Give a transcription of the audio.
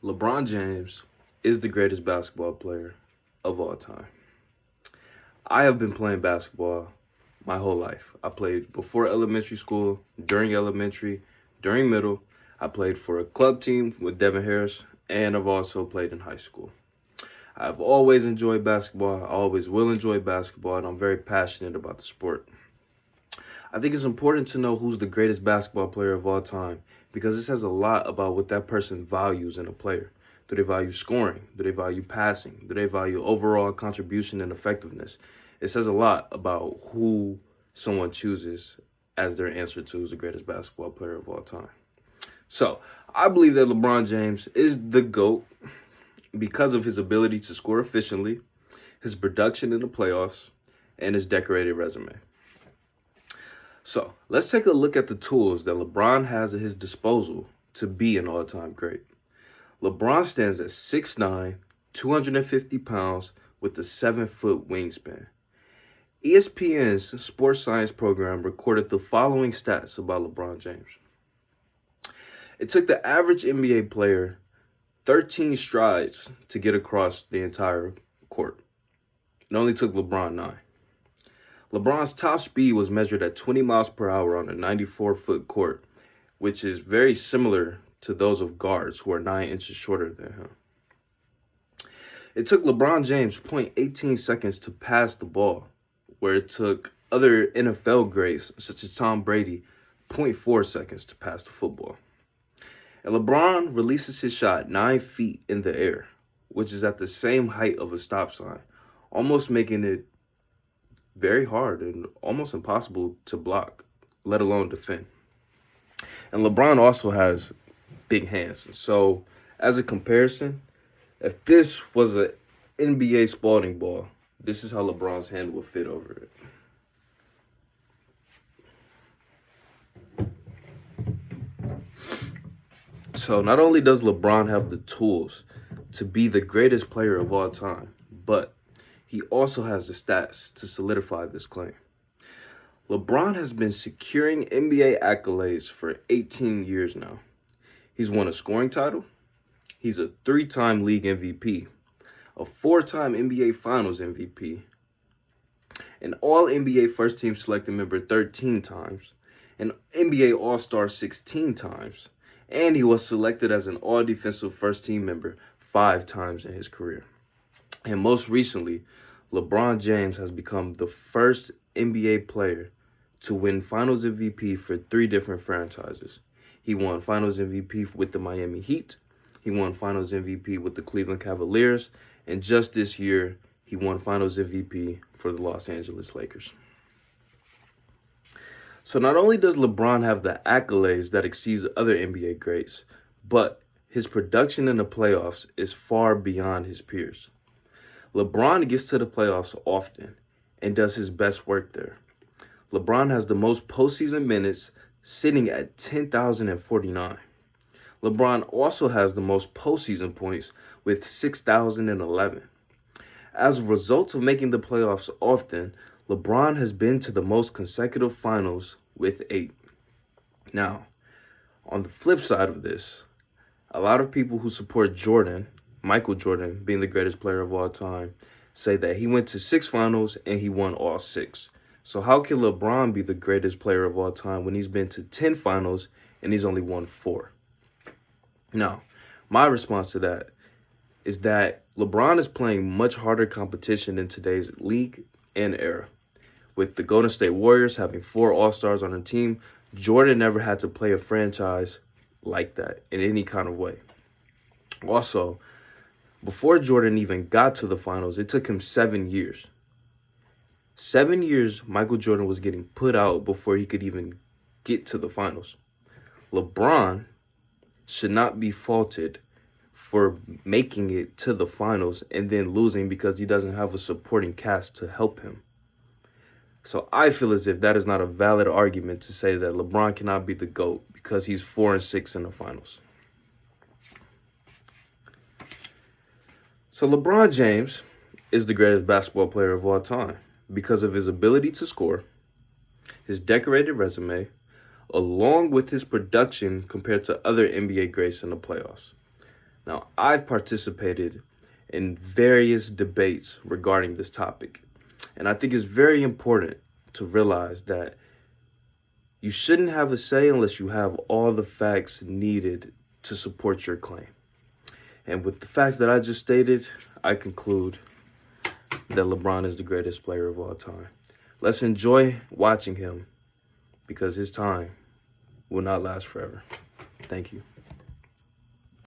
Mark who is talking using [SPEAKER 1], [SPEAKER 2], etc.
[SPEAKER 1] LeBron James is the greatest basketball player of all time. I have been playing basketball my whole life. I played before elementary school, during elementary, during middle. I played for a club team with Devin Harris, and I've also played in high school. I've always enjoyed basketball. I always will enjoy basketball, and I'm very passionate about the sport. I think it's important to know who's the greatest basketball player of all time because it says a lot about what that person values in a player. Do they value scoring? Do they value passing? Do they value overall contribution and effectiveness? It says a lot about who someone chooses as their answer to who's the greatest basketball player of all time. So, I believe that LeBron James is the GOAT because of his ability to score efficiently, his production in the playoffs, and his decorated resume. So let's take a look at the tools that LeBron has at his disposal to be an all-time great. LeBron stands at 6'9", 250 pounds with a 7-foot wingspan. ESPN's sports science program recorded the following stats about LeBron James. It took the average NBA player 13 strides to get across the entire court. It only took LeBron 9. LeBron's top speed was measured at 20 miles per hour on a 94-foot court, which is very similar to those of guards who are 9 inches shorter than him. It took LeBron James 0.18 seconds to pass the ball, where it took other NFL greats such as Tom Brady 0.4 seconds to pass the football. And LeBron releases his shot 9 feet in the air, which is at the same height of a stop sign, almost making it very hard and almost impossible to block, let alone defend. And LeBron also has big hands. So as a comparison, if this was an NBA Spalding ball, this is how LeBron's hand would fit over it. So not only does LeBron have the tools to be the greatest player of all time, but he also has the stats to solidify this claim. LeBron has been securing NBA accolades for 18 years now. He's won a scoring title. He's a 3-time league MVP, a 4-time NBA Finals MVP, an All-NBA First Team Selected Member 13 times, an NBA All-Star 16 times, and he was selected as an All-Defensive First Team member 5 times in his career. And most recently, LeBron James has become the first NBA player to win Finals MVP for 3 different franchises. He won Finals MVP with the Miami Heat, he won Finals MVP with the Cleveland Cavaliers, and just this year, he won Finals MVP for the Los Angeles Lakers. So not only does LeBron have the accolades that exceeds other NBA greats, but his production in the playoffs is far beyond his peers. LeBron gets to the playoffs often and does his best work there. LeBron has the most postseason minutes, sitting at 10,049. LeBron also has the most postseason points with 6,011. As a result of making the playoffs often, LeBron has been to the most consecutive finals with 8. Now, on the flip side of this, a lot of people who support Jordan, Michael Jordan being the greatest player of all time, say that he went to 6 finals and he won all 6. So how can LeBron be the greatest player of all time when he's been to 10 finals and he's only won 4? Now, my response to that is that LeBron is playing much harder competition in today's league and era. With the Golden State Warriors having 4 All-Stars on their team, Jordan never had to play a franchise like that in any kind of way. Also, before Jordan even got to the finals, it took him 7 years. 7 years Michael Jordan was getting put out before he could even get to the finals. LeBron should not be faulted for making it to the finals and then losing because he doesn't have a supporting cast to help him. So I feel as if that is not a valid argument to say that LeBron cannot be the GOAT because he's 4-6 in the finals. So LeBron James is the greatest basketball player of all time because of his ability to score, his decorated resume, along with his production compared to other NBA greats in the playoffs. Now, I've participated in various debates regarding this topic, and I think it's very important to realize that you shouldn't have a say unless you have all the facts needed to support your claim. And with the facts that I just stated, I conclude that LeBron is the greatest player of all time. Let's enjoy watching him because his time will not last forever. Thank you.